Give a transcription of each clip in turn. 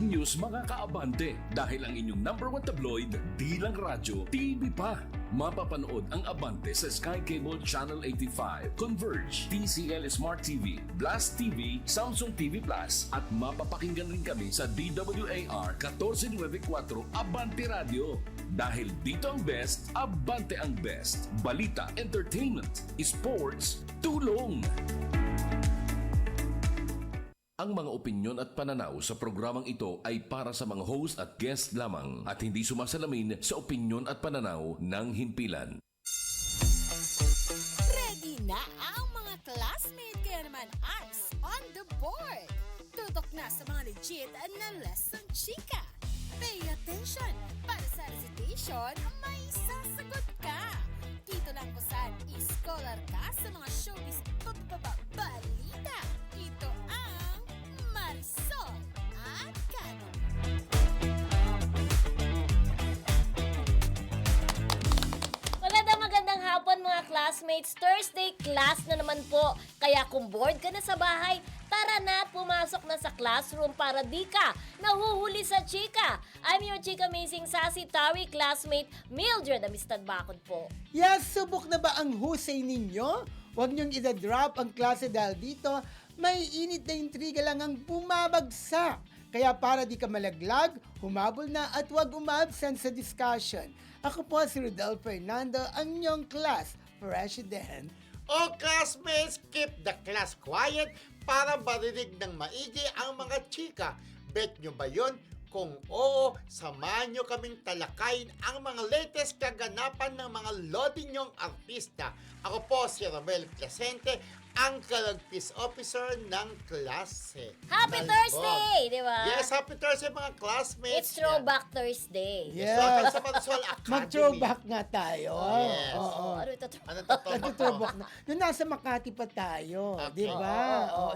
breaking news mga kaabante. Dahil ang inyong number one tabloid, di lang radyo, TV pa. Mapapanood ang Abante sa Sky Cable Channel 85, Converge, TCL Smart TV, Blast TV, Samsung TV Plus at mapapakinggan rin kami sa DWAR 1494 Abante Radio. Dahil dito ang best, Abante ang best. Balita, entertainment, sports, tulong. Ang mga opinyon at pananaw sa programang ito ay para sa mga host at guest lamang at hindi sumasalamin sa opinyon at pananaw ng himpilan. Ready na ang mga classmate, kaya naman arms on the board. Tutok na sa mga legit na lesson chika. Pay attention, para sa recitation, may sasagot ka. Dito lang kung saan scholar ka sa mga showbiz balita. Ito ang Marisol Academy. Magandang hapon mga classmates. Thursday class na naman po. Kaya kung bored ka na sa bahay, tara na at pumasok na sa classroom para di ka nahuhuli sa chika. I'm your chika amazing sassy Tawi classmate Mildred Amistad Bakod po. Yes, subok na ba ang husay ninyo? Huwag niyong idadrop ang klase dahil dito may init na intriga lang ang bumabagsak. Kaya para di ka malaglag, humabol na at huwag umabsent sa discussion. Ako po si Rodel Fernando, ang inyong class president. O classmates, keep the class quiet para marinig ng maigi ang mga chika. Bet nyo ba yun? Kung oo, samahan nyo kaming talakayin ang mga latest kaganapan ng mga lodi nyong artista. Ako po si Romel Placente, ang Kalagpis Officer ng klase. Happy Dalbon. Thursday, di ba? Yes, happy Thursday mga classmates. It's Throwback Thursday. Yes. Welcome sa Marisol Academy. Mag-throwback nga tayo. Yes. Oo. Ano ito? Ano to? Nag-throwback na. Yung nasa Makati pa tayo, Okay. di ba? Oo.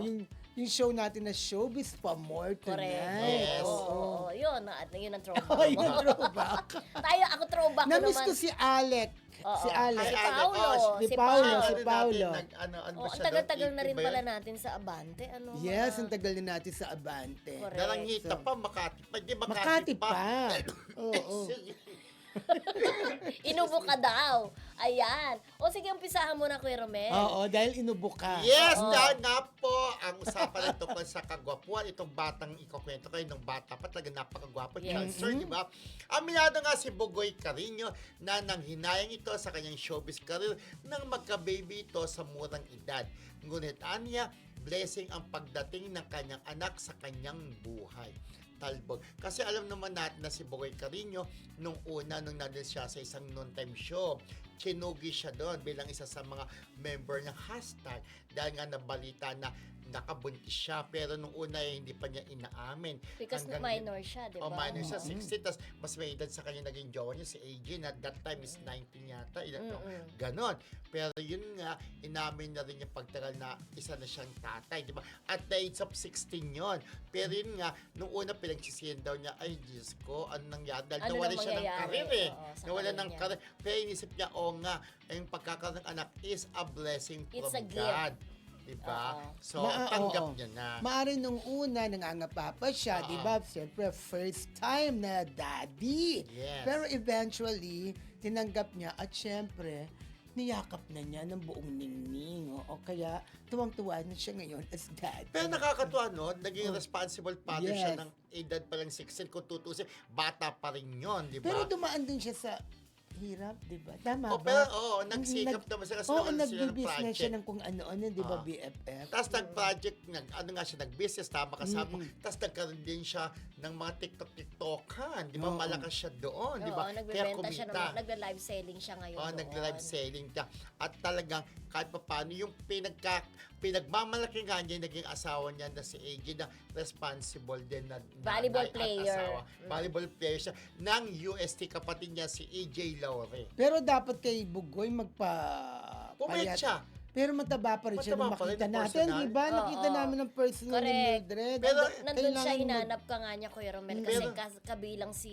Yung show natin na Showbiz pa more tonight. Yes. Oo. Yun ang throwback. Oh, yung throwback. Ako throwback ko Namiss naman. ko si Alec. Oo. Si Alec. Si Alec, Paulo. oh, si Si Paulo, Paulo. si Paulo. Ano Oh, ba ang siya tagal-tagal doon? na rin 80 ba pala yun? natin sa Abante. Ano, Yes, mga- ang tagal na natin sa Abante. Correct. Darangita So, pa, Makati pa. Di Makati pa. Oo. Inubo ka daw. Ayan. O sige, umpisahan mo na, Kuya Romel. Oo, dahil inubo ka. Yes, Oo. dahil nga po, ang usapan ito ko sa kagwapuan, itong batang ikukwento kayo ng bata pa, talaga napakagwapo, Yes. cancer, di ba? Aminado nga si Bugoy Carino na nanghinayang ito sa kanyang showbiz career nang magka-baby ito sa murang edad. Ngunit aniya, blessing ang pagdating ng kanyang anak sa kanyang buhay. Talbog. Kasi alam naman natin na si Bugoy Carino, nung nandun siya sa isang noontime show, chinugi siya doon bilang isa sa mga member ng hashtag dahil nga nabalita na nakabuntis siya pero nung una hindi pa niya inaamin. Because minor siya, di ba? Minor siya, Oo. 60, tas mas may edad sa kanya naging jowa niya, si AJ, na that time is 19 yata, Mm-mm. ganon. Pero yun nga, inamin na rin yung pagtagal na isa na siyang tatay, di ba? At the age of 16 yon. Pero yun nga, nung una pinagsisiyan daw niya, ay Diyos ko, ano nangyari? Dahil Ano nawala nang siya ng mangyayari? karir eh. Oo, sa Nawala karir ng niya. karir. Pero inisip niya, nga, yung pagkakaroon ng anak is a blessing It's from a gift. God. Diba? Oo. So, tanggap niya na. Maari nung una, nangangapa pa siya, Oo. di ba? Siyempre, first time na daddy. Yes. Pero eventually, tinanggap niya at siyempre, niyakap na niya ng buong ningning. O kaya, tuwang-tuwa na siya ngayon as dad. Pero nakakatuwa, no? Naging responsible father siya Yes. ng edad pa lang 16. Kung tutusin, bata pa rin yun, di ba? Pero dumaan din siya sa hirap, di ba? Tama Oh, ba? pero nagsikap naman siya kasi Oo, nawalan sila ng nag-business project. siya ng kung ano-ano, di ba, Ah. BFF? Tapos nag-project, nag-business, tama kasama. Mm-mm. Tapos nagkaroon din siya ng mga TikTok-TikTokan. Di ba? Oo. Malakas siya doon, di ba? Oo, nagbebenta siya naman. Nagla-live selling siya ngayon. Oh, doon. nag-live selling siya. At talagang kahit pa paano yung pinagmamalaki nga niya naging asawa niya na si AJ na responsible din na Volleyball nanay at player. asawa. Volleyball player siya ng UST, kapatid niya si AJ Laure. Pero dapat kay Bugoy Pumayat siya. Pero mataba pa rin siya nung Mataba pa rin makita ng natin, personal. di ba? Oo. Nakita namin ng personal ni Correct. Mildred. Pero Nandun siya, Kailangan hinanap ka nga niya, Kuya Romel, kasi Pero- kabilang si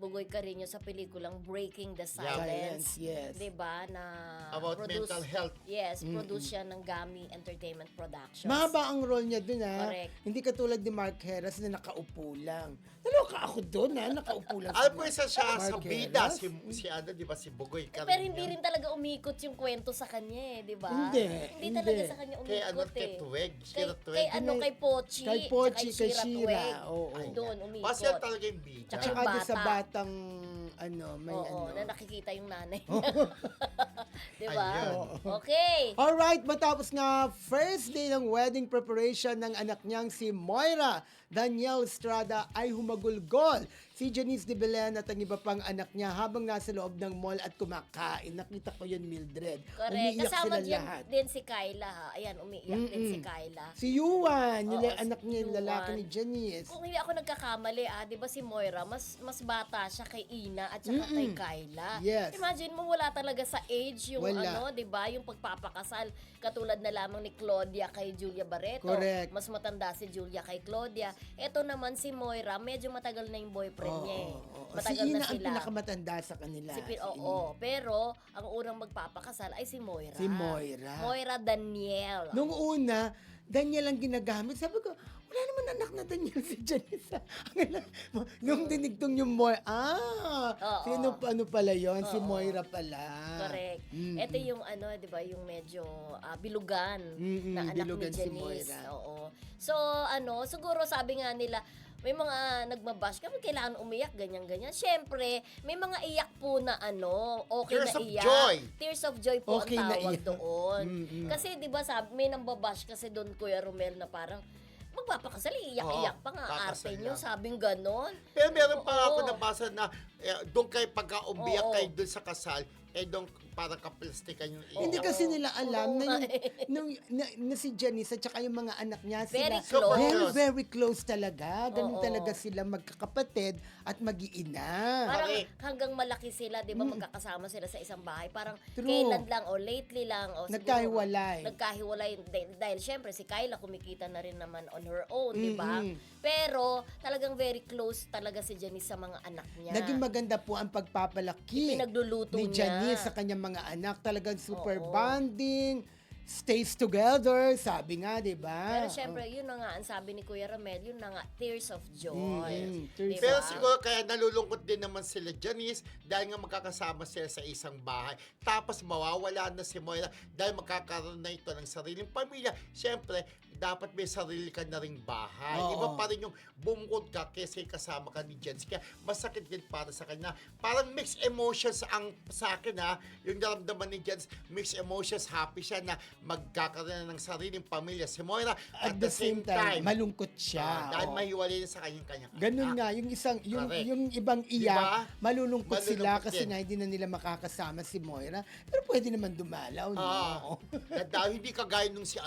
Bugoy Carino sa pelikulang Breaking the Silence, Silence. yes. 'Di ba? Na About mental health. Yes, produce siya ng Gami Entertainment Productions. Mahaba ang role niya dun, ha? Correct. Hindi katulad ni Mark Heras na nakaupo lang. Naloka ako dun, ha? Nakaupo lang. Alam ko isa siya Mark sa bida, Heras. si ano, di ba, si Bugoy Carino. Pero hindi rin talaga umikot yung kwento sa kanya, 'di ba? Hindi. talaga sa kanya Kay ano, umikot kay eh. Tuweg, Kay, Shira Tuweg. kay ano, kay Pochi, Kay Pochi, tsaka kay Shira Shira. Tuweg. Oo. Doon, umikot. Kasi yan talaga yung bida. Tsaka Tsaka yung doon sa bata. batang, ano, may Oo, ano. na nakikita yung nanay niya. Di ba? Ayun. Okay. Alright, matapos nga first day ng wedding preparation ng anak niyang si Moira Daniel Estrada ay humagulgol si Janice de Belen at ang iba pang anak niya habang nasa loob ng mall at kumakain. Nakita ko yun, Mildred. Correct. Umiiyak Kasama sila dyan lahat. din si Kyla, ha? Ayan, umiiyak din si Kyla. Si Yuan, Oo, yung si anak niya, yung Yuan. lalaki ni Janice. Kung hindi ako nagkakamali, di ba si Moira, mas bata siya kay Ina at saka kay Kyla. Yes. Imagine mo, wala talaga sa age yung Wala. di ba, yung pagpapakasal. Katulad na lamang ni Claudia kay Julia Barreto. Correct. Mas matanda si Julia kay Claudia. Ito naman si Moira, medyo matagal na yung boyfriend niya eh. Oo. Matagal Si Ina na ang sila. pinakamatanda sa kanila. Oo, pero ang unang magpapakasal ay si Moira. Si Moira. Moira Daniel. Nung una, Daniel ang ginagamit. Sabi ko, wala naman anak na Daniel si Janice. Nung dinigtong yung Moira, Oo. sino ano pala yon? Si Oo. Moira pala. Correct. Mm. Ito yung di ba, yung medyo bilugan Mm-mm, na anak bilugan ni si Janice. Moira. Oo. So, siguro sabi nga nila, may mga nagmabash kami, kailangan umiyak, ganyan-ganyan. Siyempre, may mga iyak po na okay Tears na of iyak. joy. Tears of joy po Okay ang na tawag iyak. doon. Mm-mm. Kasi, di ba, may nambabash kasi doon, Kuya Romel, na parang, magpapakasal, iyak-iyak pa nga, kakasal arte nyo, lang. sabing ganon. Pero meron pa ako Oo. nabasa na doon kayo pagka-umiyak Oo. kayo doon sa kasal, doon parang kaplastikan yung iyak. Hindi kasi nila alam Oo na, nga na si Janice at saka yung mga anak niya Very sila close. very, very close talaga. Ganun Oo. talaga sila magkakapatid at mag-iina. Parang Correct. hanggang malaki sila, di ba, magkakasama sila sa isang bahay. Parang True. kailan lang o lately lang o siguro, Nagkahiwalay. Nagkahiwalay dahil syempre si Kyla kumikita na rin naman on her own, di ba? Mm-mm. Pero talagang very close talaga si Janice sa mga anak niya. Naging maganda po ang pagpapalaki Pinagluluto ni niya. Janice sa kanyang mga anak. Talagang super Oo. bonding, stays together, sabi nga, di ba? Pero syempre, yun na nga, ang sabi ni Kuya Romel, yun na nga, tears of joy. Tears Di Pero ba? siguro kaya nalulungkot din naman sila Janice dahil nga magkakasama sila sa isang bahay. Tapos mawawala na si Moira dahil magkakaroon na ito ng sariling pamilya. Siyempre, dapat may sarili ka na ring bahay. Oo. Iba pa rin yung bumukod ka kaysa kasama ka ni Janice. Kaya masakit din para sa kanya. Parang mixed emotions ang sa akin yung naramdaman ni Janice, mixed emotions, happy siya na magkakaroon na ng sariling pamilya si Moira. At the same time, malungkot siya. dahil Oo. mahiwalay na sa kanya-kanya. Ganun nga, yung Correct. yung ibang iyak, Diba? malulungkot sila Malulungkot kasi din. nga hindi na nila makakasama si Moira. Pero pwede naman dumalaw, no? Na dahil hindi kagaya nung si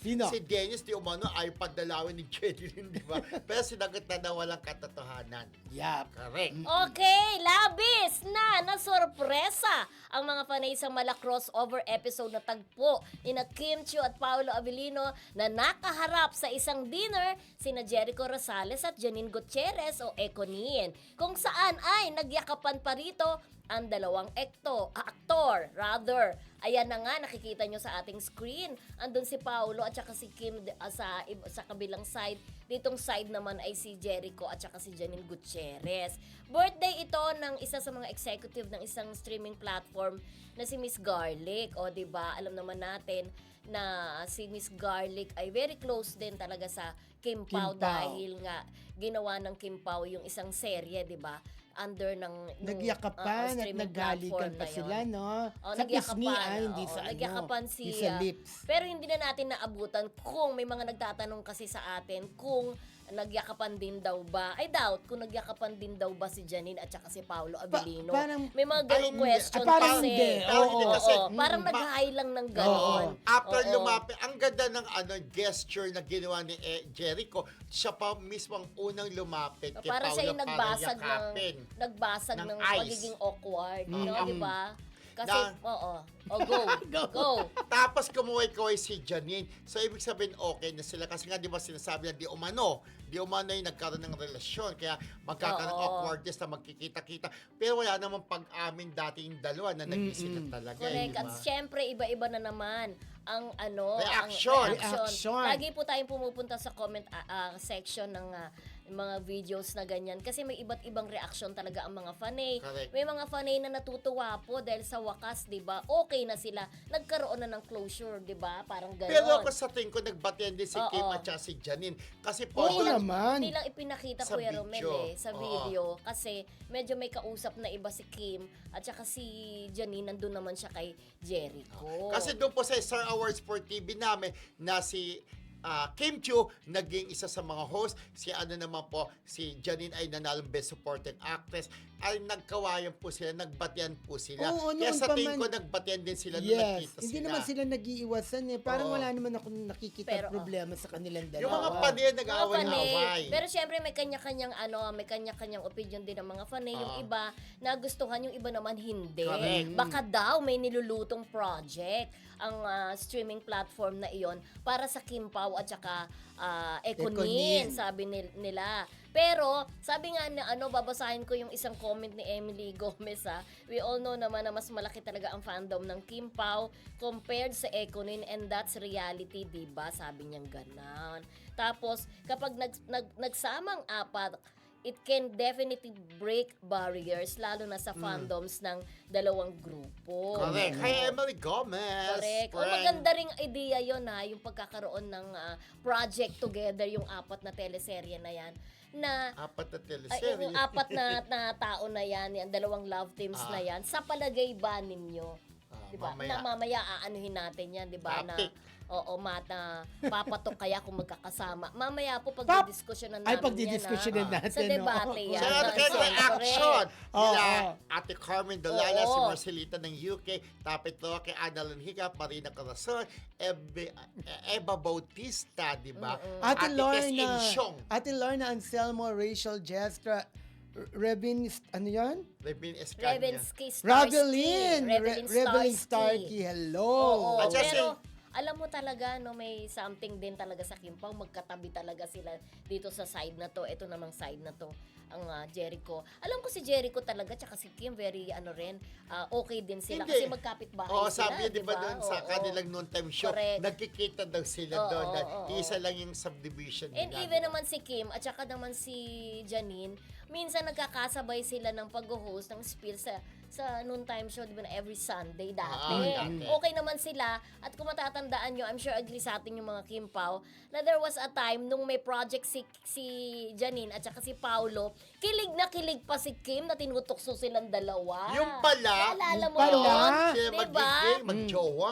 Sino? si Dennis di umano ay padalawin ni Jeline, di ba? Pero sinagot na walang katotohanan. Yap. Correct. Okay, labis na sorpresa ang mga fanay sa mala crossover episode na tagpo ni na Kim Chiu at Paolo Avellino na nakaharap sa isang dinner sina Jericho Rosales at Janine Gutierrez o Econin, kung saan ay nagyakapan pa rito ang dalawang aktor. Ayan na nga, nakikita nyo sa ating screen. Andun si Paolo at saka si Kim sa kabilang side. Ditong side naman ay si Jericho at saka si Janine Gutierrez. Birthday ito ng isa sa mga executive ng isang streaming platform na si Miss Garlic. O diba, alam naman natin na si Miss Garlic ay very close din talaga sa Kim Pao. Pao dahil nga ginawa ng Kim Pao yung isang serye, diba? Under ng Nagyakapan at streaming naghalikan platform pa na yun. sila, no? Oh, Sa pisngi, nagyakapan, hindi sa nagyakapan ano, hindi sa lips. Pero hindi na natin naabutan kung may mga nagtatanong kasi sa atin kung nagyakapan din daw ba. I doubt kung nagyakapan din daw ba si Janine at saka si Paolo Avellino. parang- may mga ganong Ay, question parang kasi. hindi. Parang hindi kasi, Parang nag-high lang ng ganon. After Oo. lumapit, ang ganda ng gesture na ginawa ni Jericho, siya pa mismo ang unang lumapit kay Parang Paolo siya yung para yakapin. nagbasag ng ng ice. pagiging awkward. No, di ba? Kasi, Na- oo. O, go. Go. Tapos kumuhay-kuhay si Janine. So, ibig sabihin, okay na sila. Kasi nga, di ba sinasabi na di umano yung nagkaroon ng relasyon. Kaya magkakaroon ng Oo. awkwardness na magkikita-kita. Pero wala namang pag-amin dati yung dalawa na nag-isip na talaga. Correct. di At ba? syempre, iba-iba na naman ang Reaction. ang reaction. Reaction. Lagi po tayong pumupunta sa comment section ng mga videos na ganyan. Kasi may iba't ibang reaction talaga ang mga fanay. Correct. May mga fanay na natutuwa po dahil sa wakas, di ba? Okay na sila. Nagkaroon na ng closure, di ba? Parang gano'n. Pero ako sa tingin ko, nagbatian din si Oo. Kim at saka si Janine. Kasi po, Oo naman. Hindi lang ipinakita Sa Kuya video. Romel sa Oo. video. Kasi medyo may kausap na iba si Kim at saka si Janine, nandun naman siya kay Jericho. Kasi doon po sa Star Awards for TV namin na si Kim Chiu naging isa sa mga host. Si naman po, si Janine ay nanalong Best Supporting Actress. Ay nagkawayan po sila, nagbatian po sila. Oo, Kaya noon sa pa tingin man- ko, nagbatian din sila nung Yes, nagkita hindi sila. naman sila nag-iiwasan eh. Parang Oo. wala naman ako nakikita Pero, problema sa kanilang dalawa. Yung mga panay Mga nag-aaway-away. fanay. Pero syempre may kanya-kanyang may kanya-kanyang opinion din ng mga fanay. Yung Oo. iba nagustuhan, yung iba naman hindi. Correct. Baka daw may nilulutong project ang streaming platform na iyon para sa Kim Pao at saka Econin, Econin. sabi nila. Pero sabi nga na babasahin ko yung isang comment ni Emily Gomez We all know naman na mas malaki talaga ang fandom ng Kim Pao compared sa Econin, and that's reality, 'di ba? Sabi niya ganon. Tapos kapag nagsamang apat, it can definitely break barriers, lalo na sa fandoms ng dalawang grupo. Correct. Hi, Emily Gomez. Correct. O Friend. maganda ring idea yon yung pagkakaroon ng project together, yung apat na teleserye na yan, na Apat na ay, teleserye. yung apat na tao na yan, yung dalawang love teams na yan, sa palagay ba ninyo? Diba? mamaya. Na mamaya aanuhin natin yan, di ba? Na, Topic. oo, mata, papatok kaya kung magkakasama. Mamaya po pagdidiskusyonan namin Ay, pagdidiskusyonan yan, natin, sa debate no? yan. Sa So, kaya reaction Oo. nila Ate Carmen Dolala, Oo. si Marcelita ng UK, Tapit Roque, Annalyn Hiccup, Marina Corazon, Eva Bautista, di ba? Ate Tess Lorna, Insyong, Ate Lorna Anselmo, Rachel Jestra, Rebin, ano yan? Revin Escania. Revensky Starsky. Ravelin! Revelin Starsky. Starkey, hello! Oo, At saka pero alam mo talaga, may something din talaga sa Kim Pao. Magkatabi talaga sila dito sa side na to. Ito namang side na to, ang Jericho. Alam ko si Jericho talaga, tsaka si Kim, very okay din sila. Hindi. Kasi magkapit-bahay Oo, sila, sabi di ba doon sa Oo. kanilang noontime show, Correct. nagkikita daw sila Oo, doon. oo, Isa lang yung subdivision And nila. even naman si Kim at saka naman si Janine, minsan nagkakasabay sila ng pag-host ng spiel sa noontime show, di ba, na every Sunday dati. dati. Okay naman sila. At kung matatandaan nyo, I'm sure agree sa atin yung mga Kim Pao, na there was a time nung may project si Janine at saka si Paolo, kilig na kilig pa si Kim na tinutokso silang dalawa. Yung pala, Naalala mo yung pala, yun? sila Diba? magiging, magjowa.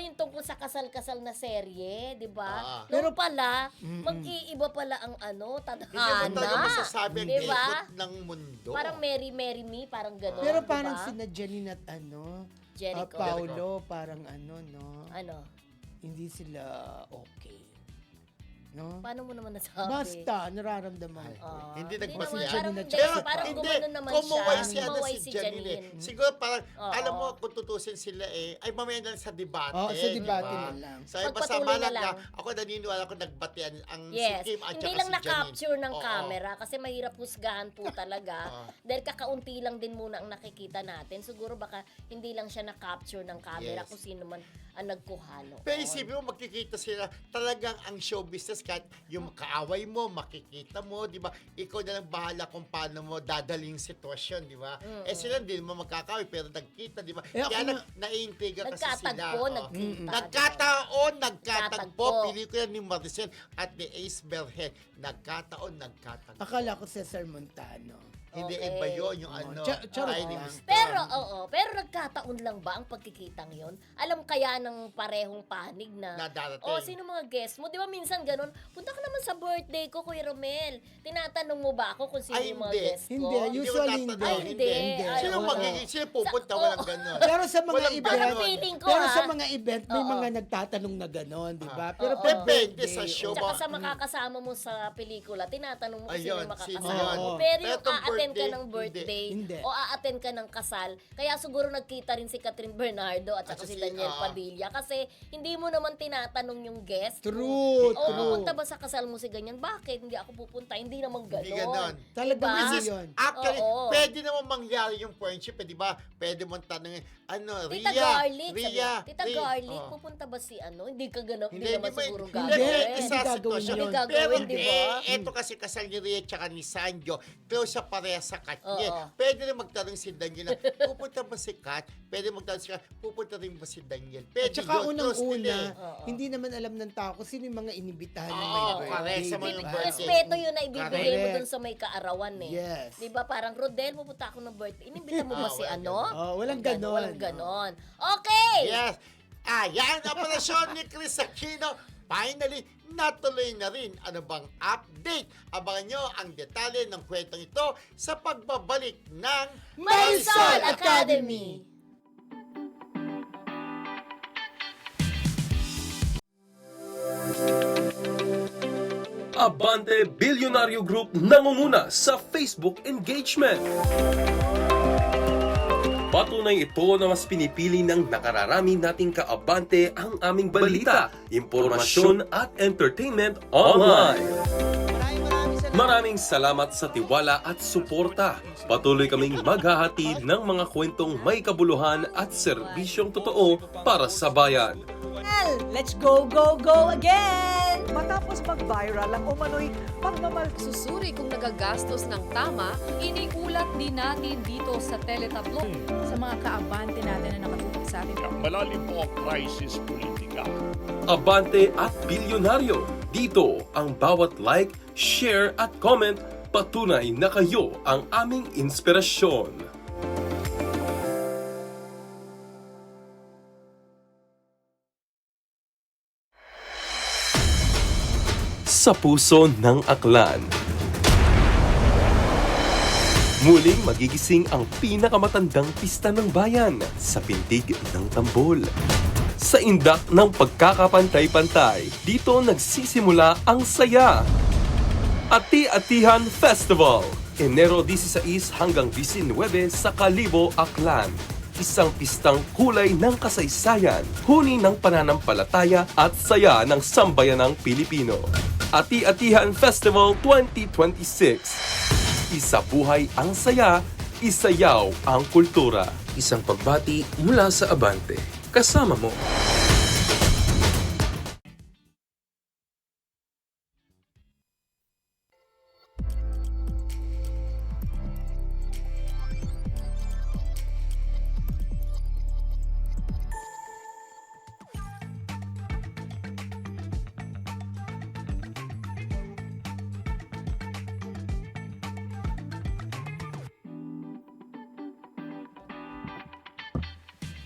Yung tungkol sa kasal-kasal na serye, di ba? Ah. Pala, mag-iiba pala ang Hindi mo tadhana. talaga masasabi ang Diba? ikot ng mundo. Parang Mary Me, parang gano'n. Pero diba? parang sina Janine at Jericho. Paolo, parang no? Ano? Hindi sila okay. No? Paano mo naman nasabi? Basta, nararamdaman ko. Hindi Hindi nagpasya. naman, parang, Janine at pero Jericho. parang Hindi, gumano naman kumuway siya. siya na Kumuway si Janine. Janine. Siguro parang, Oo. alam mo, kung tutusin sila ay mamaya na lang sa debate. Oo, sa debate diba? na lang. Sa basta Pagpatuloy na malag lang. ako naniniwala ko nagbatian ang Yes. si Kim at Hindi saka lang si na-capture Janine. ng Oo. camera kasi mahirap husgahan po talaga. Oo. Dahil kakaunti lang din muna ang nakikita natin. Siguro baka hindi lang siya na-capture ng camera Yes. kung sino man ang nagkuhalo. Pero isipin mo, magkikita sila talagang ang show business kahit yung kaaway mo, makikita mo, di ba? Ikaw na lang bahala kung paano mo dadaling sitwasyon, di ba? Sila hindi mo magkakaway pero nagkita, di ba? Eh, Kaya ako naiintriga kasi sila. Nagkatagpo, Oo. nagkita. Nagkataon, nagkatagpo. Nagkatagpo. Pelikula ni Maricel at ni Ace Berhen. Nagkataon, nagkatagpo. Akala ko Cesar Montano. Hindi Okay. iba yun, yung ano, Charot Shining lang. Star. Pero nagkataon lang ba ang pagkikitang yon? Alam kaya ng parehong panig na, Na darating. sino mga guest mo? Di ba minsan ganun, punta ka naman sa birthday ko, Kuya Romel. Tinatanong mo ba ako kung sino Ay, yung mga hindi. guest ko? Hindi, usually Hindi hindi. ko Ay, hindi. Ay, Sino oo. magiging, sino pupunta, Sa- walang oo. ganun. Pero sa mga Walang event, Parang feeling ko, pero ha? sa mga event, may Oo. mga nagtatanong na gano'n, di ba? Ah. Pero Oo. pag Depende birthday, sa show. Tsaka sa makakasama mo sa pelikula, tinatanong mo kung sino Ayun, yung sino makakasama yun? mo. Oo. Pero Pero yung itong aatendi a-attend ka ng birthday Hindi. o a-attend ka ng kasal. Kaya siguro nagkita rin si Catherine Bernardo at saka si Daniel Padilla kasi hindi mo naman tinatanong yung guest. True, O true. pupunta ba sa kasal mo si ganyan? Bakit? Hindi ako pupunta. Hindi naman Hindi ganon. ganon. Talagang Diba? hindi Which is, yun. actually, Oo. pwede naman mangyari yung friendship, di ba? Pwede mo tanongin, Tita Ria, Garlic, Ria, sabi, Tita Ria. Garlic, Oh. pupunta ba si ano? Hindi ka ganap, Hindi, hindi naman hindi mo- siguro hindi, gagawin. hindi Hindi sa gagawin sitwasyon. yun. Hindi gagawin, Pero di ba? eto kasi kasal ni Ria tsaka ni Sanjo, close sa pareha sa Kat niya. Oo. Pwede rin magtanong si Daniel na, pupunta ba si Kat? Pwede magtanong si Kat, pupunta rin ba si Daniel? At Pwede saka yun, close nila unang-una, eh. Oo. hindi naman alam ng tao kung sino yung mga inibitahan ng Oo, may birthday. correct, sa mga diba? birthday. Respeto yun na ibibigay mo Correct. dun sa may kaarawan eh. Yes. Di ba parang Rodel, pupunta ako ng birthday. Inimbita mo ba si walang ano? Oh, walang Walang ganon. Walang ganon. Okay! Yes. Ayan, operasyon ni Chris Aquino. Finally, natuloy na rin. Ano bang update? Abangan nyo ang detalye ng kwentong ito sa pagbabalik ng Marisol Academy! Abante Bilyonaryo Group nangunguna sa Facebook engagement. Patunay ito na mas pinipili ng nakararami nating kaabante ang aming balita, impormasyon at entertainment online. Maraming salamat sa tiwala at suporta. Patuloy kaming maghahatid ng mga kwentong may kabuluhan at serbisyong totoo para sa bayan. Let's go, go, go again! Matapos mag-viral ang umano'y pagmamal Susuri kung nagagastos ng tama, iniulat din natin dito sa Teletablo. sa mga kaabante natin na nakatutok sa atin. Malalim po ang crisis politika. Abante at Bilyonaryo. Dito ang bawat like, share at comment patunay na kayo ang aming inspirasyon. Sa puso ng aklan. Muling magigising ang pinakamatandang pista ng bayan sa pintig ng tambol. Sa indak ng pagkakapantay-pantay, dito nagsisimula ang saya. Ati-Atihan Festival, Enero 16 hanggang 19 sa Kalibo, Aklan. Isang pistang kulay ng kasaysayan, huni ng pananampalataya at saya ng sambayanang Pilipino. Ati-Atihan Festival 2026. Isa buhay ang saya, isayaw ang kultura. Isang pagbati mula sa Abante. Kasama mo.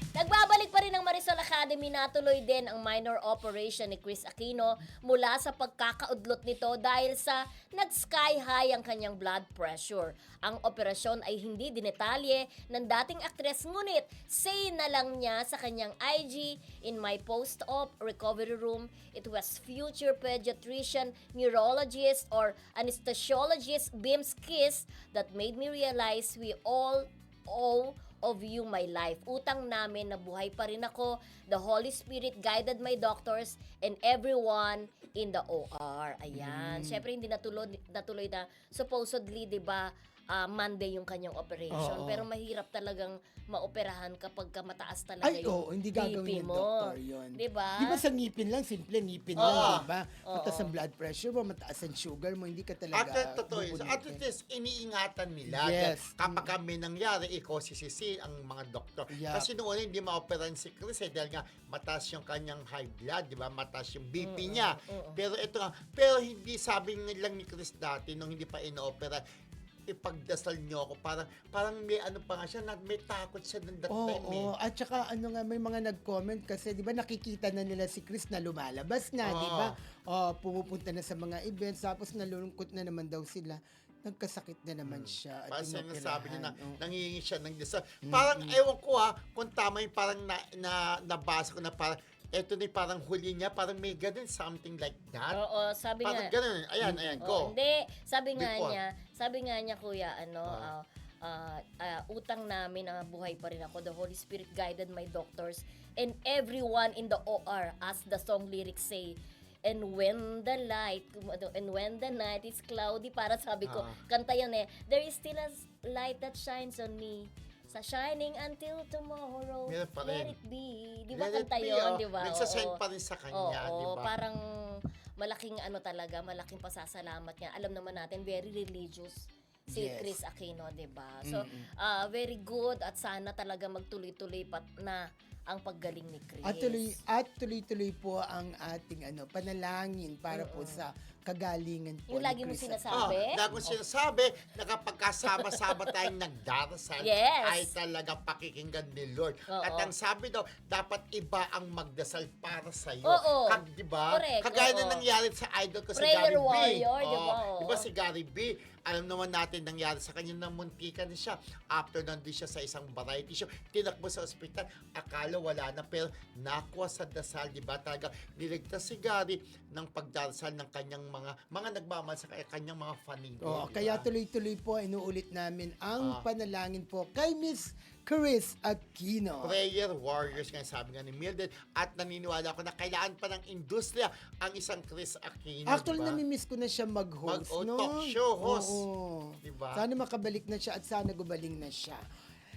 Nagbabalik pa rin ang Marisol Academy, natuloy din ang minor operation ni Chris Aquino mula sa pagkakaudlot nito dahil sa nag-sky high ang kanyang blood pressure. Ang operasyon ay hindi dinetalye ng dating aktres, ngunit say na lang niya sa kanyang IG, "In my post-op recovery room, it was future pediatrician, neurologist or anesthesiologist Bim's kiss that made me realize we all owe of you my life. Utang namin na buhay pa rin ako. The Holy Spirit guided my doctors and everyone in the OR." Ayan. Siyempre hindi natuloy na supposedly, 'di ba, Monday yung kanyang operation. Oo. Pero mahirap talagang maoperahan kapag ka mataas talaga Ay, yung hindi BP gagawin ng mo. doktor yun. 'Di ba? Di ba sa ngipin lang, simple ngipin lang, di ba? Mataas ang blood pressure mo, mataas ang sugar mo, hindi ka talaga At totoo yun. At bubunutin. least, iniingatan nila. Yes. Kapag kami nangyari, ikaw sisisi ang mga doktor. Yeah. Kasi noon hindi ma-operan si Chris dahil nga mataas yung kanyang high blood, di ba? Mataas yung BP niya. Pero ito nga, pero hindi sabi lang ni Chris dati nung hindi pa ino-opera, ipagdasal niyo ako. Parang may ano pa nga siya, may takot siya ng that time eh. Oo, at saka ano nga, may mga nag-comment kasi, di ba nakikita na nila si Chris na lumalabas na, di ba? Pumupunta na sa mga events, tapos nalulungkot na naman daw sila. Nagkasakit na naman siya. At Parang inoperahan. sabi niya na Oo. nangingi siya ng desal. Parang ewan ko kung tama yung parang nabasa ko na parang eto na yung parang huli niya, parang may ganun, something like that. Oo, sabi Parang nga. ganun. Ayan, go. Hindi, sabi Before. nga niya kuya, utang namin na buhay pa rin ako. The Holy Spirit guided my doctors and everyone in the OR, as the song lyrics say. And when the night is cloudy, para sabi ko, kanta yun there is still a light that shines on me. Sa shining until tomorrow, Meron pa rin. let it be. Di ba Let it kanta be, yun, di ba? Nagsasend Oo. pa rin sa kanya, Oo, di ba? parang malaking malaking pasasalamat niya. Alam naman natin, very religious si Yes. Chris Aquino, 'di ba? So, very good at sana talaga magtuloy-tuloy na ang paggaling ni Chris. At tuloy-tuloy po ang ating panalangin para po sa kagalingan po Yung ni lagi mo Chris. sinasabi. Lagi kong sinasabi na kapag kasama-sama tayong nagdarasal, Yes. ay talagang pakikinggan ni Lord. Oo. At ang sabi daw, dapat iba ang magdasal para sa iyo. Oo. Di ba? Correct, Kagaya oo. na nangyari sa idol ko si Prayer Gary B. warrior, di ba? Di ba Oo. si Gary B? Alam naman natin nangyari sa kanya na muntikan na siya. After nandun siya sa isang variety show, tinakbo sa ospital, akala wala na, pero nakuha sa dasal, di ba? Talaga niligtas si Gary ng pagdarasal ng kanyang mga nagmamahal sa kanyang mga fanino. Oo, di kaya ba? tuloy-tuloy po inuulit namin ang panalangin po kay Miss Chris Aquino. Prayer warriors, kaya sabi nga ni Mildred, at naniniwala ko na kailangan pa ng industriya ang isang Chris Aquino. Actually, diba? namimiss ko na siya mag-host, no? Talk show host. Oo. Diba? Sana makabalik na siya at sana gumaling na siya.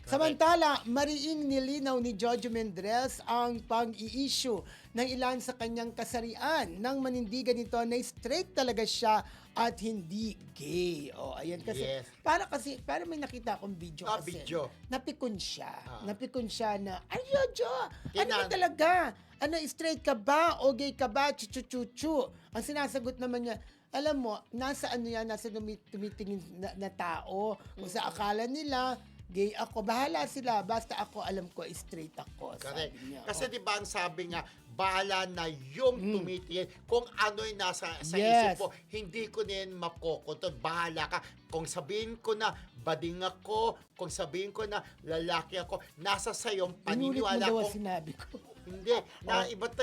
Samantala, mariing nilinaw ni Jojo Mendrez ang pang-i-issue ng ilan sa kanyang kasarian nang manindigan nito na straight talaga siya at hindi gay. O, ayan kasi. Yes. Para may nakita akong video kasi. Video. Napikon siya. Napikon siya na, ay Jojo, ano ba Kinan- talaga? Ano, straight ka ba o gay ka ba? Chuchu-chuchu. Ang sinasagot naman niya, alam mo, nasa tumitingin na tao. Kung sa akala nila, gay ako. Bahala sila. Basta ako, alam ko, straight ako. Correct. Sabi niya. Kasi di ba ang sabi nga, bahala na yung tumitingin kung ano'y nasa sa Yes. isip ko, hindi ko na yan makokontrol. Bahala ka. Kung sabihin ko na bading ako, kung sabihin ko na lalaki ako, nasa sayong Inulit mo paniniwala daw kung ang sinabi ko. hindi, iba to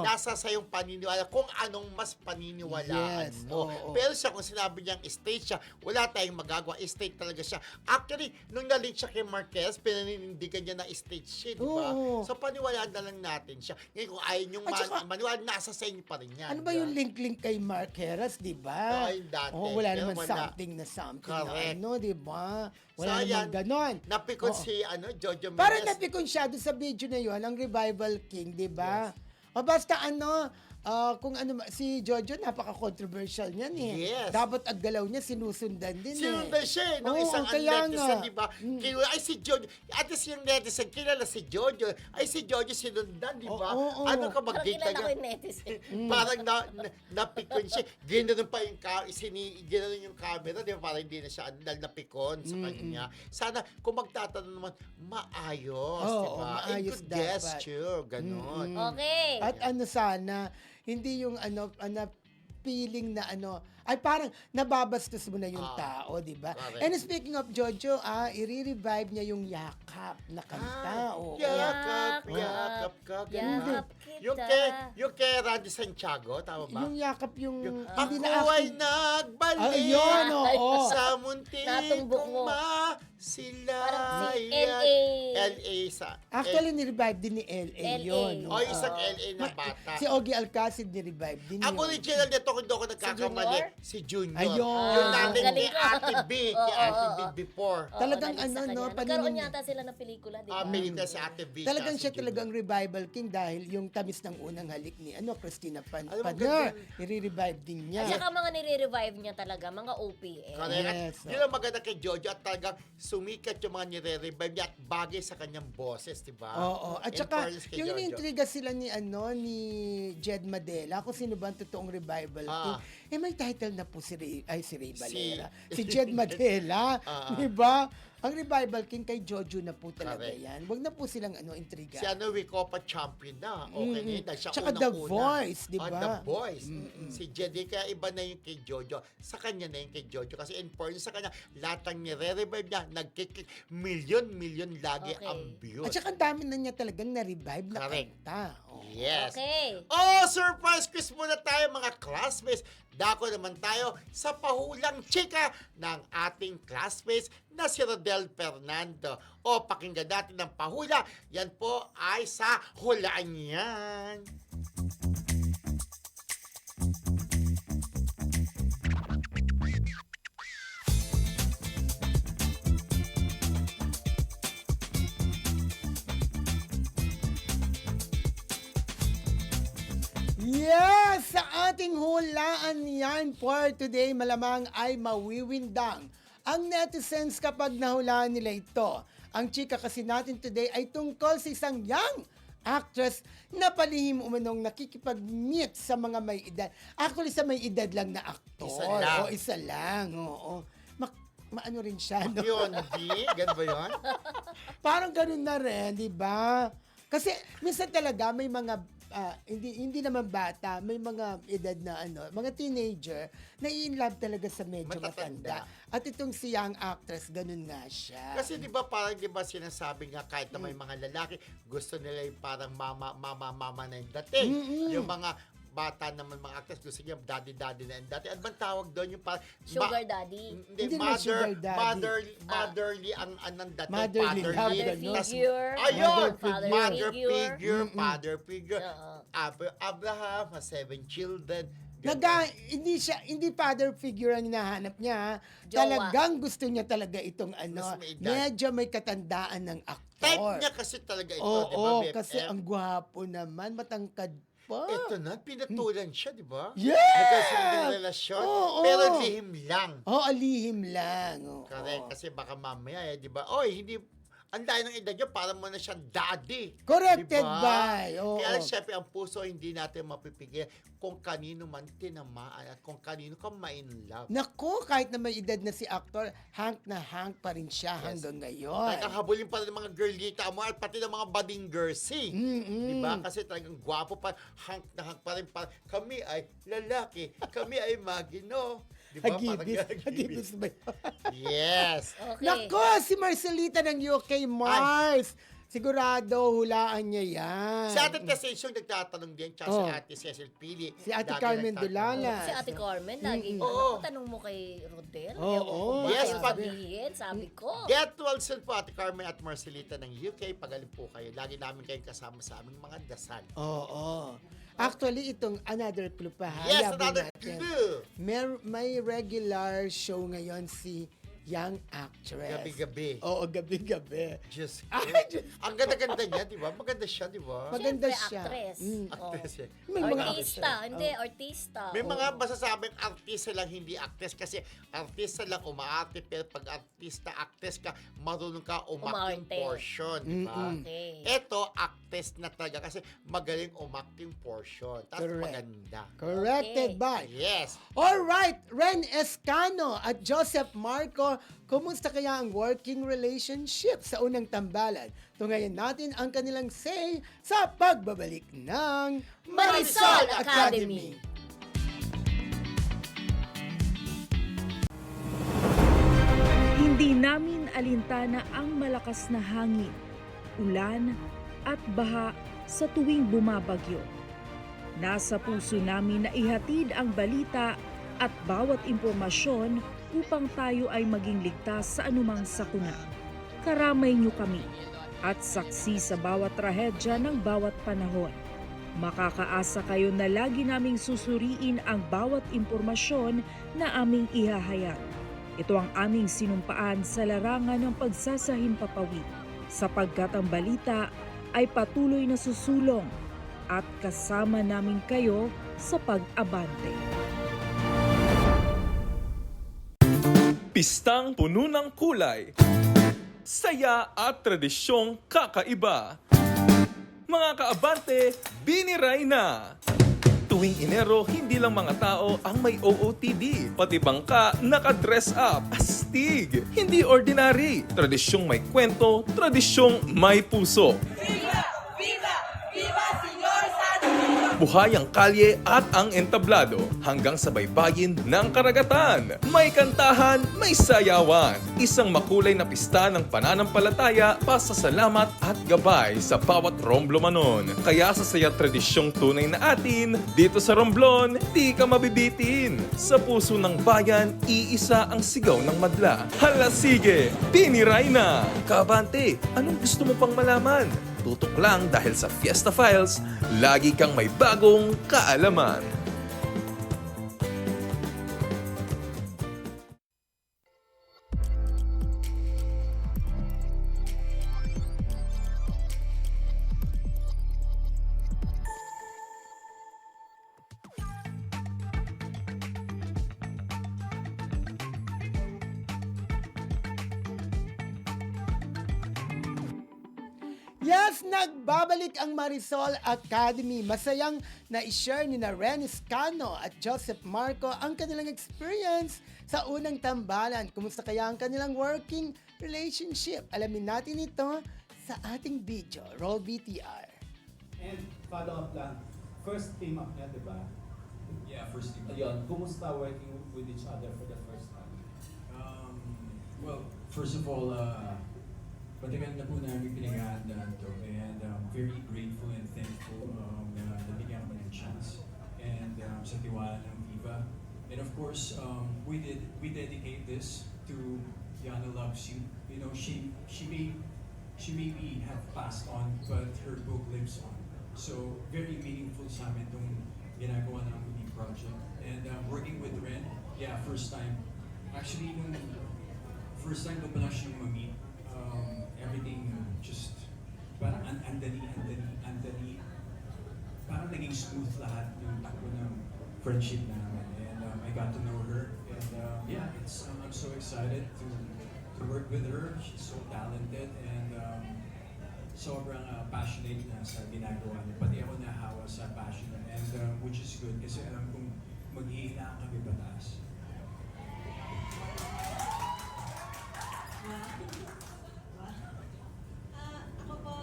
nasa sayong paniniwala kung anong mas paniniwalaan Yes, mo. oo. Pero siya, kung sinabi niyang straight siya, wala tayong magagawa. Straight talaga siya. Actually, nung nalink siya kay Marquez, pinanindigan niya na straight siya, di ba? Oo. So, paniwalaan na lang natin siya. Ngayon, kung ayaw niyong At saka- maniwala, nasa sa inyo pa rin yan. Ano ba di yung link-link kay Mark Heras, di ba? Oo, yung dati. Wala Pero naman wala. something na Correct. di ba? Wala So, naman ayan, ganon. Napikon Oo. si Jojo Mendez. Parang napikon siya doon sa video na yun, ang Revival King, di ba? O basta kung si Jojo, napaka-controversial niyan eh. Yes. Dapat ang galaw niya sinusundan din Sinundan siya nung Oo, isang kaya netizen, nga. di ba? Ay, si Jojo. At least yung netizen, kilala si Jojo. Ay, si Jojo sinundan, di ba? Oo. Ano ka Parang mag-date kilala ko ka? yung netizen. Parang napikon siya. Ginanon pa yung ginanon yung camera, di ba? Parang hindi na siya napikon sa kanya. Sana, kung magtatanong naman, maayos, Oo, di ba? maayos good dapat. gesture, ganon. Okay. At sana, hindi yung feeling na ay parang nababastos mo na yung tao, di ba? Correct. And speaking of Jojo, i-revive niya yung yakap na kanta. Oo. Yakap, Yakap, yakap ka, yakap Yung kita. yung kay Randy Santiago, tama ba? Yung yakap yung Ako hindi na ay active. nagbalik Ayun, oo. sa munti Natumbok kong mo. sila. Parang si Yan. LA. LA sa... Actually, ni-revive din ni LA LA. yun. Oh, isang LA na bata. Si Ogie Alcacid ni-revive din Ang yun. original nito, kung doon ako nagkakamali, Junior? si Junior. Ayun. Yung natin Galing ni ko. Ate B. Kay Ate B before. Oo, Talagang dahil sa kanya. paninin- Nagkaroon yata sila ng pelikula, di ba? Pelikula si Ate B. Talagang tsaka siya si talagang Junior. revival king dahil yung tamis ng unang halik ni Christina Alam mo, Padner, ganda. i-revive din niya. At saka mga nire-revive niya talaga, mga OPM. Correct. Yes, At yun ang maganda kay Jojo at talagang sumikat yung mga nire-revive niya at bagay sa kanyang boses, di ba? Oo. At In saka, fairness kay yung Jojo. iniintriga sila ni Jed Madela, kung sino ba ang totoong revival king. May title na po si Ray Valera. Si Jed Madela. Di ba? Ang revival king kay Jojo na po talaga Correct. yan. Huwag na po silang intriga. Si Wicopa champion na. Okay na yun. Dahil siya Tsaka The Voice, di ba? The Voice. Si Jedi, kaya iba na yung kay Jojo. Sa kanya na yung kay Jojo. Kasi in fairness sa kanya, lahat ng nire-revive niya, nagkiklik, million lagi Okay. ang views. At saka ang dami na niya talagang na-revive na Correct. kanta. Oo. Yes. Okay. Oh, surprise quiz muna tayo mga classmates. Dako naman tayo sa pahulang chika ng ating classmates na si Rodel Fernando. O, pakinggan natin ng pahula. Yan po ay sa Hulaan Yan. Yes! Sa ating hulaan yan for today, malamang ay mawiwindang ang netizens kapag nahulaan nila ito. Ang chika kasi natin today ay tungkol sa isang young actress na palihim umanong nakikipag-meet sa mga may edad. Actually, sa may edad lang na aktor. Isa lang. O, isa lang. Oo. Maano rin siya, no? Yun, di? Gan ba yun? Parang ganun na rin, di ba? Kasi minsan talaga may mga hindi naman bata, may mga edad na mga teenager na in-love talaga sa medyo matanda. At itong si young actress, ganun nga siya. Kasi di ba parang di ba sinasabi nga kahit na may mga lalaki, gusto nila yung parang mama na yung dating. Yung mga bata naman mga actors, gusto niya daddy na yung dati. Ano bang tawag doon? Yung parang Sugar daddy. Hindi naman sugar daddy. Motherly ang dati. Motherly love, Mother ganun. figure. Ayun! Father Father figure. Abraham has 7 children. Hindi father figure ang hinahanap niya. Ha? Jowa. Talagang gusto niya talaga itong Mas may edad. medyo may katandaan ng aktor. Type niya kasi talaga ito, Oo, di ba? BFF? kasi ang gwapo naman, matangkad pa. Ito na, pinatulan siya, di ba? Yes! Nagkasunod ng relasyon, Oo. pero lihim lang. Alihim lang. Oo. Correct, kasi baka mamaya, di ba? Oy, hindi, ang dahil ng edad nyo, parang mo na siyang daddy. Corrected Diba? by. Oo. Kaya syempre, ang puso, hindi natin mapipigil kung kanino man tinamaan at kung kanino ka ma-in-love. Naku, kahit na may edad na si actor, hank na hank pa rin siya hanggang ngayon. Talagang habulin pa rin ng mga girlita mo at pati ng mga budding girlsy. Diba? Kasi talagang gwapo pa, hank na hank pa rin. Kami ay lalaki, kami ay magino. Diba? Hagibis ba yun? Yes. Okay. Naku, si Marcelita ng UK Mars. Sigurado, hulaan niya yan. Si Ate Tessation nagtatanong din, tsaka si Ate Cecil Pili. Si Ate lagi Carmen nagtatanong. Dulala. Si Ate Carmen, lagi tanong mo kay Rodel. Oo. Yes, sabi ko. Get well soon po, Ate Carmen at Marcelita ng UK. Pagaling po kayo. Lagi namin kayong kasama sa aming mga dasal. Oo. Actually, itong another clue pa. Yes, Hayabol another natin. clue. May regular show ngayon si young actress. Gabi-gabi. Oo, gabi-gabi. Diyos ko. Ay, Diyos. Ang ganda-ganda niya, di ba? Maganda siya, di ba? Maganda Siyempre, siya. actress. Actress eh. May mga Artista. Hindi, artista. May mga masasabing artista lang, hindi actress. Kasi artista lang umaarte. Pero pag artista, actress ka, marunong ka umaking Umarte. portion. Di ba? Okay. Ito, actress na talaga. Kasi magaling umaking portion. Tapos Correct. maganda. Corrected Okay. by. Yes. Alright, Ren Escano at Joseph Marco, kumusta kaya ang working relationship sa unang tambalan? Tungayan natin ang kanilang say sa pagbabalik ng Marisol Academy. Hindi namin alintana ang malakas na hangin, ulan at baha sa tuwing bumabagyo. Nasa puso namin na ihatid ang balita at bawat impormasyon upang tayo ay maging ligtas sa anumang sakuna. Karamay niyo kami at saksi sa bawat trahedya ng bawat panahon. Makakaasa kayo na lagi naming susuriin ang bawat impormasyon na aming ihahayag. Ito ang aming sinumpaan sa larangan ng pagsasahimpapawid, sapagkat ang balita ay patuloy na susulong at kasama namin kayo sa pag-abante. Pistang puno ng kulay, saya at tradisyong kakaiba. Mga kaabante, biniray na! Tuwing Enero, hindi lang mga tao ang may OOTD. Pati bangka, naka-dress up. Astig! Hindi ordinary. Tradisyong may kwento, tradisyong may puso. ¡Viva! ¡Viva! ¡Viva, señor Santos! Buhay ang kalye at ang entablado hanggang sa baybayin ng karagatan. May kantahan, may sayawan. Isang makulay na pista ng pananampalataya, pasasalamat at gabay sa bawat Romblomanon. Kaya sa saya tradisyong tunay na atin, dito sa Romblon, di ka mabibitin. Sa puso ng bayan, iisa ang sigaw ng madla. Hala sige, tiniray na! Kaabante, anong gusto mo pang malaman? Tutok lang dahil sa Fiesta Files, lagi kang may bagong kaalaman. Yes, nagbabalik ang Marisol Academy. Masayang na-share ni na Ren Escano at Joseph Marco ang kanilang experience sa unang tambalan. Kumusta kaya ang kanilang working relationship? Alamin natin ito sa ating video. Roll BTR. And follow-up lang, first team up niya, di ba? Yeah, first team. Ayun, kumusta working with each other for the first time? Well, first of all, matagal na po namin pinag-aandaan to, and very grateful and thankful na nabigyan ko ng chance. And sa tiwala ng Viva. And of course, we dedicate this to Yana Loves You. You know, she may be have passed on, but her book lives on. So very meaningful sa amin itong ginagawa ng movie project. And working with Ren, yeah, first time. Actually, nung first time ko pa lang siya ma-meet, everything just parang andali. Parang naging smooth lahat yung takbo ng friendship namin. And I got to know her. And yeah, I'm so excited to work with her. She's so talented and sobrang passionate na sa ginagawa niya. Pati ako nahawa sa passion niya. And which is good kasi alam kong mag-iinaan kami pataas. Ako po,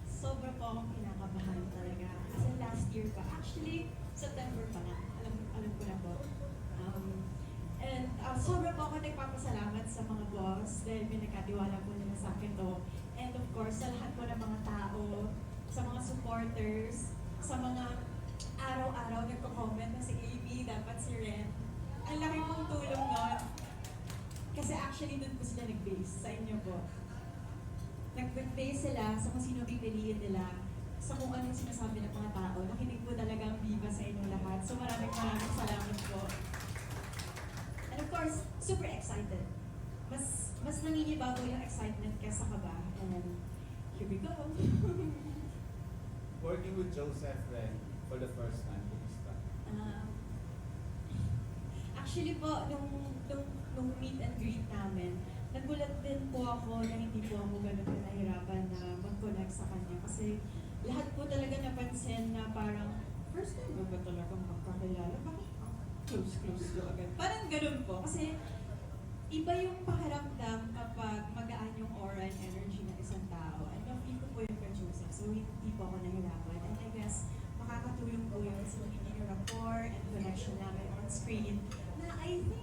sobra po akong kinakabahan talaga. Kasi last year pa, actually, September pa na, alam ko na po. And sobra po ako nagpapasalamat sa mga boss dahil pinagkatiwala po nila sa akin to. And of course, sa lahat po ng mga tao, sa mga supporters, sa mga araw-araw nagko-comment na si AB, dapat si Ren. Ang laki pong tulong nun. Kasi actually, doon po sila nag-base sa inyo po. Nag-base sila sa kung sino pipiliin nila, sa kung anong sinasabi ng mga tao. Nakinig po talaga ang Viva sa inyong lahat. So maraming salamat po. And of course, super excited. Mas nangingibabaw yung excitement kesa kaba. And here we go. Working with Joseph Ren for the first time, kumusta? Actually po, nung meet and greet namin, nagulat din po ako na hindi po ako ganun nahirapan na mag-connect sa kanya. Kasi lahat po talaga napansin na parang, first time ba talagang magkakilala? Bakit close ko agad? Parang ganun po. Kasi iba yung pakiramdam kapag magaan yung aura and energy ng isang tao. And na-feel ko po yung kay Joseph. So hindi po ako nahirapan. And I guess, makakatulong po yun sa magiging rapport and connection namin on screen na I think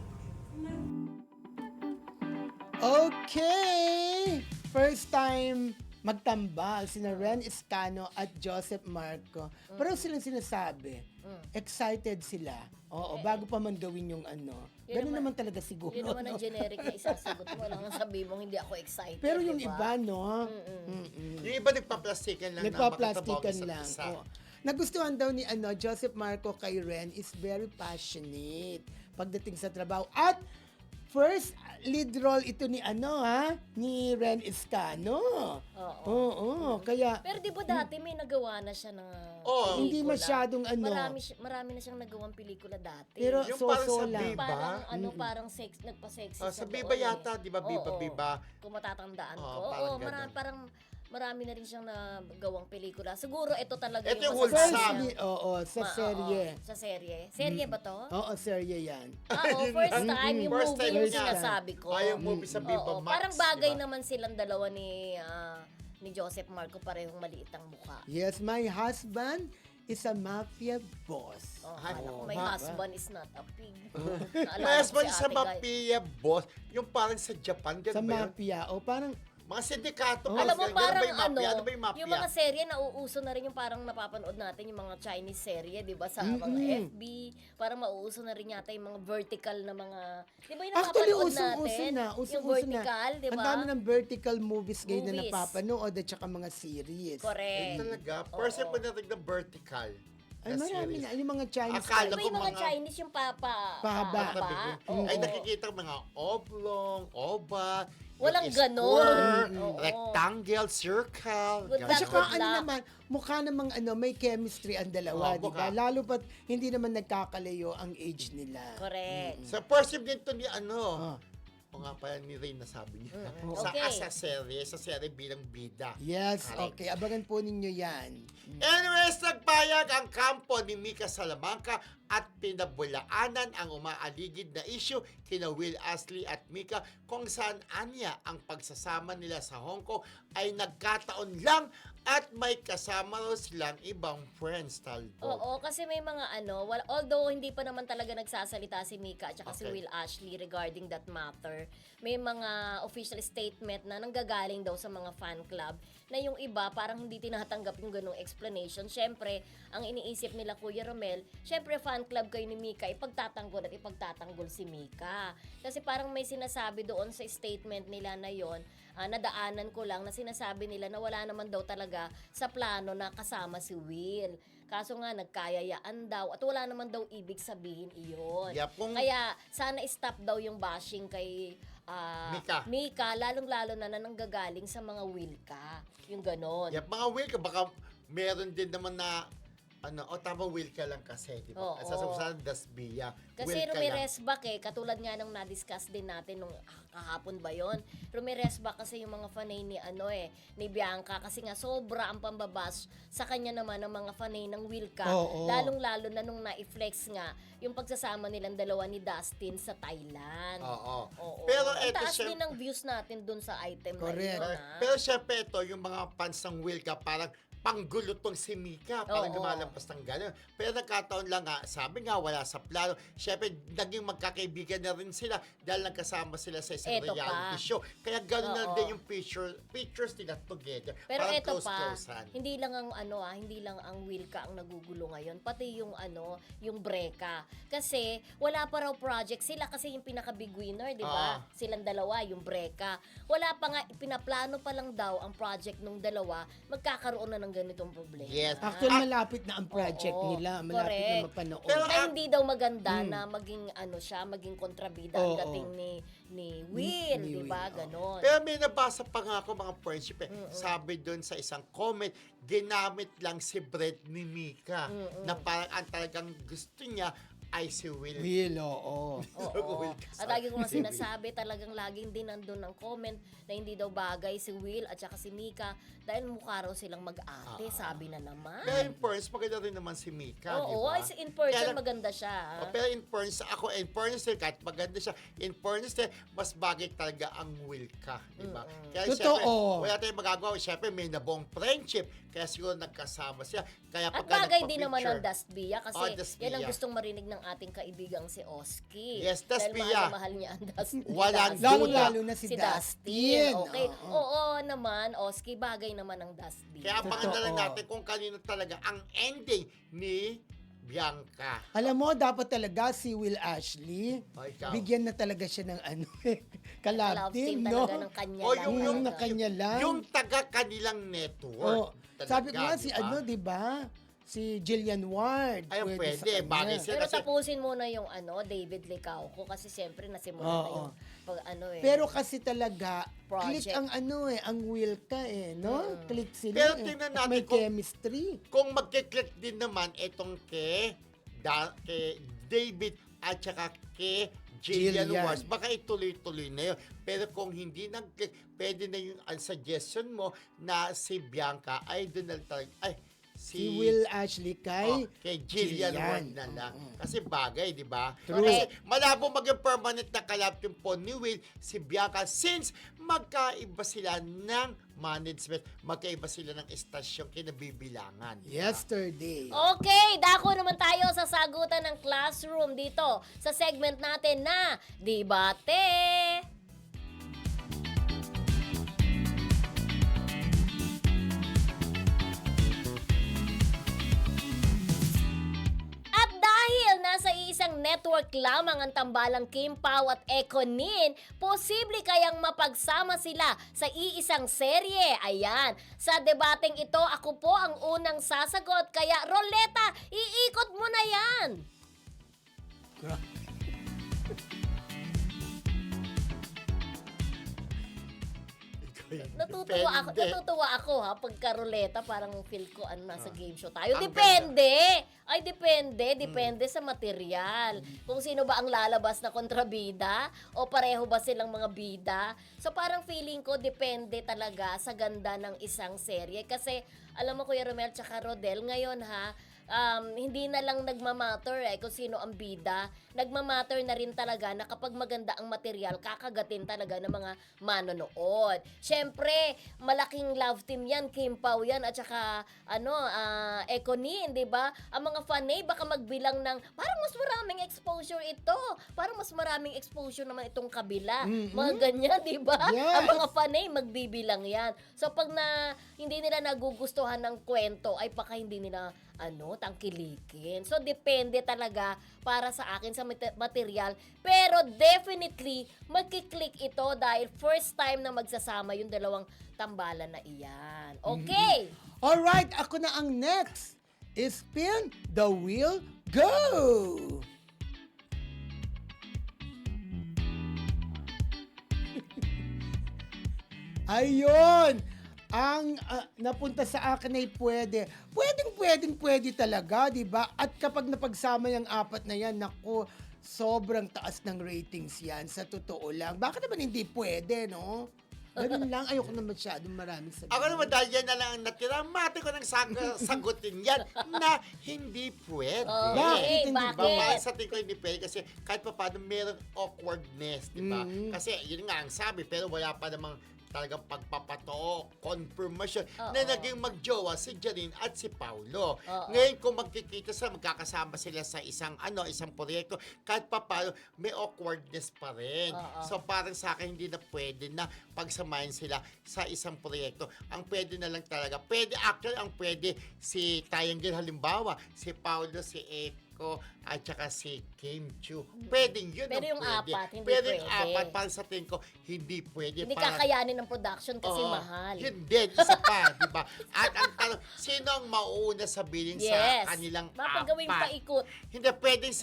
Okay! First time magtambal sina Ren Escano at Joseph Marco. Pero silang sinasabi, excited sila. Oo, bago pa man gawin yung ano. Ganun naman talaga siguro. Yun naman ang generic na isasagot mo. Wala kang sabi mo, hindi ako excited. Pero yung diba? iba, no? Yung iba nagpa-plastikan lang nagpa-plastikan lang. Oo. Nagustuhan daw ni Joseph Marco kay Ren is very passionate pagdating sa trabaho. At first lead role ito ni ni Ren Escano. Oo. Kaya pero di ba dati may nagawa na siya ng hindi masyadong marami na siyang nagawang pelikula dati. Pero yung parang sa lang. Viva. Parang nagpa-sexy sa Viva yata, di ba? Viva. Kung matatandaan ko. Marami na rin siyang nagawang pelikula. Siguro ito talaga ito yung masasabi. Sa serye. Sa serye. Serye ba to? Oo, serye yan. First time yung First movie time yung niya. sinasabi ko. Yung movie sa Viva Max. Parang bagay naman silang dalawa ni Joseph Marco, parehong maliit ang mukha. Yes, my husband is a mafia boss. My husband is not a pig. My husband sa mafia boss, yung parang sa Japan, Sa ganun ba yun? mafia. O parang, Mga sindikato. Alam mo, ganun ba parang yung mafia? Ano ba yung mafia? yung mga serye, nauuso na rin yung parang napapanood natin, yung mga Chinese serye, di ba, sa mga FB. Parang mauuso na rin yata yung mga vertical na mga, di ba yung actually, napapanood usong-uso natin? na. Yung Usong-uso vertical, di ba? Ang dami ng vertical movies ngayon na Movies. napapanood at saka mga series. Correct. Talaga? First time ko narinig ng vertical. Ay, na marami series. na. Yung mga Chinese. Akala Di ba ko yung mga mga- Chinese yung Pahaba. Oo. Ay, nakikita ko mga oblong, oval, Walang yung ganon. square, Oo. rectangle, circle. Good ganon. At saka Good ano luck. naman, mukha namang may chemistry ang dalawa, Oo, di ba? mukha. Lalo pat hindi naman nagkakalayo ang age nila. Correct. Sa first time din to ni Ah. o nga pala ni Ray nasabi niya. Okay. Sa serye bilang bida. Yes, Correct. okay. Abangan po ninyo yan. Anyways, nagpayag ang kampo ni Mika Salamanca at pinabulaanan ang umaaligid na issue kina Will Astley at Mika kung saan anya ang pagsasama nila sa Hong Kong ay nagkataon lang at may kasama raw silang ibang friends, Talbot. Oo, kasi may mga although hindi pa naman talaga nagsasalita si Mika at saka si Okay. Will Ashley regarding that matter, may mga official statement na nanggagaling daw sa mga fan club na yung iba parang hindi tinatanggap yung ganong explanation. Syempre, ang iniisip nila Kuya Romel, syempre fan club kayo ni Mika, ipagtatanggol at ipagtatanggol si Mika. Kasi parang may sinasabi doon sa statement nila na yon, nadaanan ko lang na sinasabi nila na wala naman daw talaga sa plano na kasama si Will. Kaso nga, nagkayayaan daw at wala naman daw ibig sabihin iyon. Yep, Kaya sana stop daw yung bashing kay Mika. lalong-lalo na nanggagaling sa mga Wilka. Yung ganon. Yep, mga Will ka, baka meron din naman na tama Will ka lang kasi, di ba? Oo. Sasabihin Dasbia. Kasi Will ka lang. Rumiresbak katulad nga nung na-discuss din natin nung kahapon ba yon. Rumiresbak kasi yung mga fanay ni Bianca kasi nga sobra ang pambabash sa kanya naman ng mga fanay ng Wilka. Oo. Lalong-lalo na nung na-flex nga yung pagsasama nilang dalawa ni Dustin sa Thailand. Oo. Oo. Pero Ang eto, taas syem- din ng views natin dun sa item Correct. na yun. Pero syempre ito, yung mga fans ng Will ka, parang panggulo tong si Mika, parang Oo. lumalampas ng gano'n. Pero nagkataon lang nga, sabi nga, wala sa plano. Syempre, naging magkakaibigan na rin sila dahil nagkasama sila sa isang Eto reality pa. show. Kaya gano'n na Oo. din yung pictures nila together. Pero parang eto pa, close-closean. hindi lang ang hindi lang ang Wilka ang nagugulo ngayon, pati yung yung Breka. Kasi wala pa raw project sila kasi yung pinaka big winner, 'di ba? Silang dalawa, yung Breka. Wala pa nga pinaplano pa lang daw ang project nung dalawa, magkakaroon na ng ganitong problema. Yes. Actually, malapit na ang project Oo, nila. Malapit correct. na mapanood. Pero Na hindi daw maganda na maging maging kontrabida ang Oo. dating ni Will, Ni 'di ba? Will, oo. Ganon. Pero may nabasa pa nga ako mga friendship Sabi doon sa isang comment, ginamit lang si Brett ni Mika na parang ang talagang gusto niya ay si Will. Will, oo. Oo. At lagi ko nga sinasabi, talagang laging din nandun ang comment na hindi daw bagay si Will at saka si Mika dahil mukha raw silang mag-ate, sabi na naman. Pero in fairness, maganda rin naman si Mika, di Oo, ba? ay, in person Kaya- maganda siya. Pero in fairness din, kahit maganda siya, in fairness din, mas bagay talaga ang Will ka, di ba? Kaya Totoo. syempre, wala tayong magagawa. Syempre, may nabuong friendship, kaya siguro nagkasama siya. Kaya At pagka bagay din naman nagpa-picture- ang Dasbia kasi Dasbia. yan ang gustong marinig ng ating kaibigang si Oski. Yes, Dahil Dasbia. mahal niya ang Dasbia. Walang Lalo-lalo na si Dustin. Okay. Oo. Oo naman, Oski, bagay naman ang Dasbia. Kaya abangan na lang Totoo. natin kung kanino talaga ang ending ni Bianca. Alam mo, dapat talaga si Will Ashley, O, ikaw. bigyan na talaga siya ng kalab Love team, team no? talaga ng kanya O, lang. yung na kanya lang. Yung taga kanilang network. Oh, Talaga, sabi ko nga di si ba? di ba? Si Jillian Ward. Ay, pwede, sa kanya. bagay siya. Pero Kasi- tapusin muna yung David Licauco kasi siyempre nasimula na Oo. yung Pero kasi talaga, Project. click ang ang Will ka no? Click sila Pero eh. tingnan At natin may kung- chemistry. Kung magkiklik din naman itong kay David at saka kay Jillian Jillian. Wars, baka ituloy-tuloy na yun. Pero kung hindi nag-click, pwede na yung suggestion mo na si Bianca ay doon na talaga, ay, Si Will Ashley kay Jillian Ward na lang. Kasi bagay, di ba? True. Kasi malabo maging permanent na kalab yung po ni Will, si Bianca, since magkaiba sila ng management, magkaiba sila ng estasyon kinabibilangan. Yesterday. Okay, dako naman tayo sa sagutan ng classroom dito sa segment natin na Debate. At dahil nasa iisang network lamang ang tambalang Kim Pao at Econin, posible kayang mapagsama sila sa iisang serye. Ayan, sa debateng ito, ako po ang unang sasagot. Kaya, Roleta, iikot mo na yan! Natutuwa ako ha, pagka ruleta, parang feel ko nasa game show tayo. Depende! Ay, depende sa material. Kung sino ba ang lalabas na kontrabida o pareho ba silang mga bida. So parang feeling ko, depende talaga sa ganda ng isang serye. Kasi, alam mo Kuya Romel tsaka Rodel, ngayon ha, hindi na lang nagmamatter kung sino ang bida. Nagmamatter na rin talaga na kapag maganda ang material, kakagatin talaga ng mga manonood. Siyempre, malaking love team yan, Kim Pao yan, at saka, Econin, di ba? Ang mga fanay, baka magbilang ng, parang mas maraming exposure ito. Parang mas maraming exposure naman itong kabila. Mga ganyan, di ba? Yes. Ang mga fanay, magbibilang yan. So, pag hindi nila nagugustuhan ng kwento, ay baka hindi nila tangkilikin. So, depende talaga para sa akin sa material. Pero definitely, magkiklik ito dahil first time na magsasama yung dalawang tambalan na iyan. Okay! Alright, ako na ang next. Spin the wheel, go! Ayun! Ang napunta sa akin ay pwede talaga, di ba? At kapag napagsama yung apat na yan, naku, sobrang taas ng ratings yan, sa totoo lang. Bakit naman hindi pwede, no? Ganun lang, ayoko na masyadong maraming sabihin. Ako naman dahil yan na lang ang natira, mati ko nang sagutin yan na hindi pwede. Bakit? Sa tingin ko hindi pwede kasi kahit pa paano merong awkwardness, di ba? Kasi yun nga ang sabi, pero wala pa namang talagang pagpapato, confirmation na naging magjowa si Janine at si Paulo. Ngayon kung magkikita sila, magkakasama sila sa isang proyekto, kahit pa paano, may awkwardness pa rin. So parang sa akin hindi na pwede na pagsamahin sila sa isang proyekto. Ang pwede na lang talaga, ang pwede si Triangle halimbawa, si Paulo, si Eco, at saka si Kim Chiu. Pwedeng yun. Pero yung apat, hindi pero pwede. yung apat, parang sa tingin ko, hindi pwede. Hindi kakayanin ng production kasi mahal. Yun din, isa pa, di ba? At ang tanong, sino ang mauuna sa billing sa kanilang mapagawing apat? paikot. Hindi, pwedeng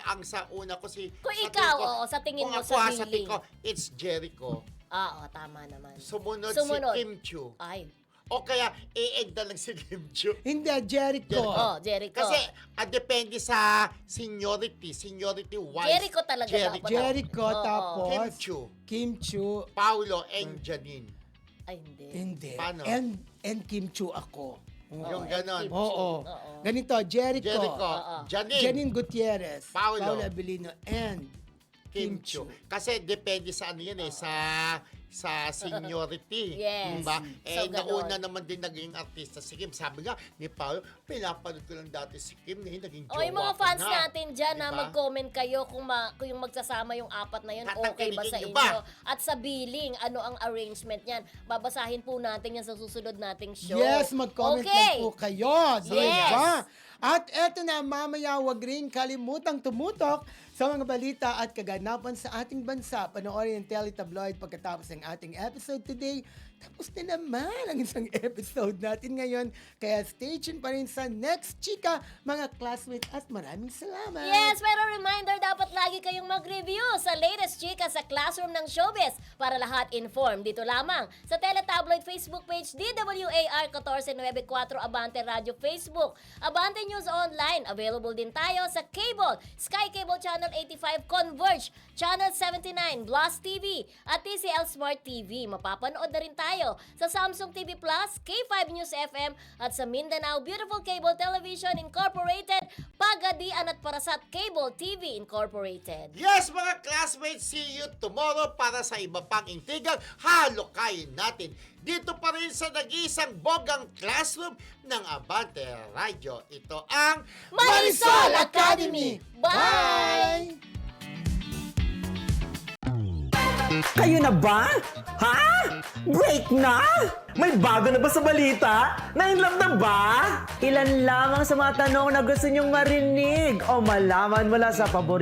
ang sa una ko si... Kung ikaw, sa tingin mo sa billing. Kung ako sa tingin ko, it's Jericho. Tama naman. Sumunod si Kim Chiu. Ay. O kaya, i-egg na lang si Kim Chiu. Hindi, Jericho. Jericho. Kasi, depende sa seniority wise. Jericho talaga. Jericho, tapos Kim Chiu, Kim Chiu, Paulo, and Janine. Ay, hindi. Hindi. Paano? And Kim Chiu ako. Yung ganon. Oo. Ganito, Jericho. Janine Gutierrez. Paulo Abilino, and Kim Chiu. Kasi depende sa sa seniority. Yes. Diba? So, nauna naman din naging artista si Kim. Sabi nga ni Paolo, pinapanood ko lang dati si Kim, naging jowa yung mga fans na. natin dyan, diba? mag-comment kayo kung yung magsasama yung apat na yun, okay ba sa inyo? At sa billing, ano ang arrangement niyan? Babasahin po natin yan sa susunod nating show. Yes, mag-comment lang po kayo. Diba? At eto na, mamaya wag rin kalimutang tumutok sa mga balita at kaganapan sa ating bansa. Panoorin yung Teletabloid pagkatapos ng ating episode today. Tapos na naman ang isang episode natin ngayon. Kaya stay tuned pa rin sa next chika, mga classmates, at maraming salamat. Yes, pero reminder, dapat lagi kayong mag-review sa latest chika sa Classroom ng Showbiz para lahat informed. Dito lamang sa Teletabloid Facebook page, DWAR 1494 Abante Radio Facebook. Abante News Online, available din tayo sa cable, Sky Cable Channel Channel 85 Converge, Channel 79 Blast TV at TCL Smart TV. Mapapanood na rin tayo sa Samsung TV Plus, K5 News FM at sa Mindanao Beautiful Cable Television Incorporated, Pagadian at Parasat Cable TV Incorporated. Yes, mga classmates, see you tomorrow para sa iba pang intrigang halokayin natin. Dito pa rin sa nag-iisang bogang classroom ng Abante Radio. Ito ang Marisol Academy! Bye! Kayo na ba? Ha? Break na? May bago na ba sa balita? Na-inlove na ba? Ilan lamang sa mga tanong na gusto nyong marinig o malaman mula sa paborito